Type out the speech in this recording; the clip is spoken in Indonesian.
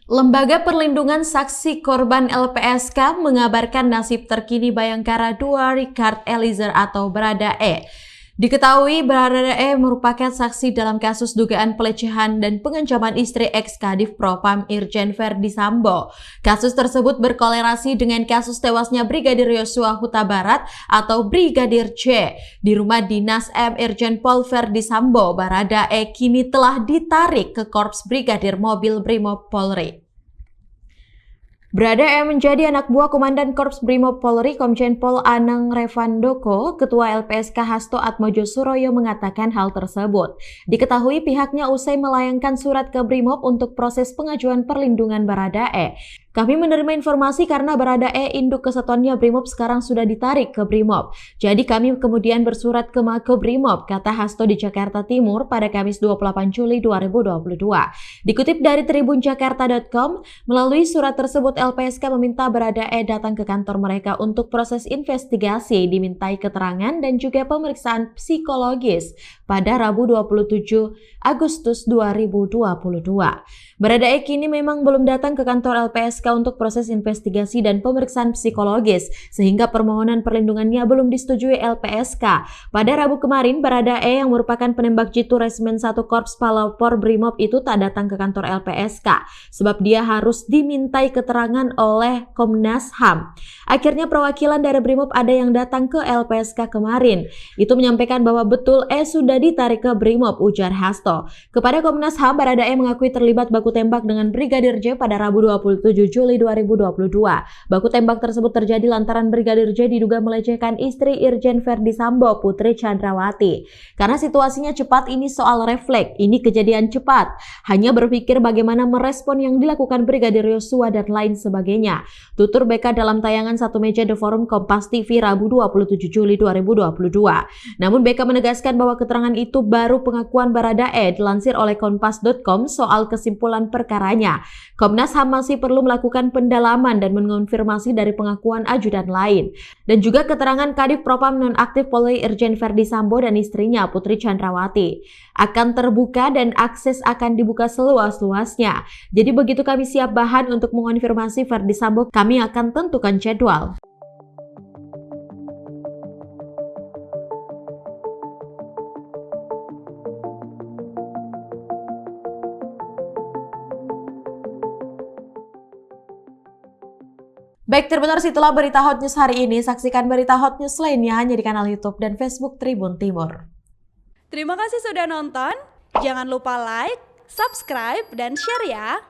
Lembaga Perlindungan Saksi Korban LPSK mengabarkan nasib terkini Bayangkara 2 Richard Eliezer atau Baradae. Diketahui Baradae merupakan saksi dalam kasus dugaan pelecehan dan pengancaman istri ex-Kadif Propam Irjen Verdi Sambo. Kasus tersebut berkolerasi dengan kasus tewasnya Brigadir Yosua Huta Barat atau Brigadir C. Di rumah dinas M Irjen Pol Verdi Sambo, Baradae kini telah ditarik ke Korps Brigadir Mobil Brimob Polri. Baradae menjadi anak buah Komandan Korps Brimob Polri Komjen Pol Anang Revandoko. Ketua LPSK Hasto Atmojo Suroyo mengatakan hal tersebut. Diketahui pihaknya usai melayangkan surat ke Brimob untuk proses pengajuan perlindungan Baradae. Kami menerima informasi karena Baradae induk kesatuannya Brimob sekarang sudah ditarik ke Brimob. Jadi kami kemudian bersurat ke Mako Brimob, kata Hasto di Jakarta Timur pada Kamis 28 Juli 2022. Dikutip dari tribunjakarta.com, melalui surat tersebut LPSK meminta Baradae datang ke kantor mereka untuk proses investigasi, dimintai keterangan dan juga pemeriksaan psikologis pada Rabu 27 Agustus 2022. Baradae kini memang belum datang ke kantor LPSK untuk proses investigasi dan pemeriksaan psikologis, sehingga permohonan perlindungannya belum disetujui LPSK. Pada Rabu kemarin, Baradae yang merupakan penembak jitu Resimen 1 Korps Palopor Brimob itu tak datang ke kantor LPSK, sebab dia harus dimintai keterangan oleh Komnas HAM. Akhirnya perwakilan dari Brimob ada yang datang ke LPSK kemarin. Itu menyampaikan bahwa betul sudah ditarik ke Brimob, ujar Hasto. Kepada Komnas HAM, Baradae mengakui terlibat baku tembak dengan Brigadir J pada Rabu 27 Juli 2022. Baku tembak tersebut terjadi lantaran Brigadir J diduga melecehkan istri Irjen Verdi Sambo, Putri Chandrawati. Karena situasinya cepat, ini soal refleks, ini kejadian cepat. Hanya berpikir bagaimana merespon yang dilakukan Brigadir Yosua dan lain sebagainya. Tutur BK dalam tayangan Satu Meja The Forum Kompas TV Rabu 27 Juli 2022. Namun BK menegaskan bahwa keterangan itu baru pengakuan Baradae dilansir oleh Kompas.com soal kesimpulan perkaranya. Komnas HAM masih perlu melakukan pendalaman dan mengonfirmasi dari pengakuan ajudan lain. Dan juga keterangan Kadif Propam nonaktif Polri Irjen Verdi Sambo dan istrinya Putri Chandrawati akan terbuka dan akses akan dibuka seluas-luasnya. Jadi begitu kami siap bahan untuk mengonfirmasi Verdi Sambo, kami akan tentukan jadwal. Baik, terbentar situlah berita Hot News hari ini. Saksikan berita Hot News lainnya hanya di kanal YouTube dan Facebook Tribun Timur. Terima kasih sudah nonton. Jangan lupa like, subscribe, dan share ya.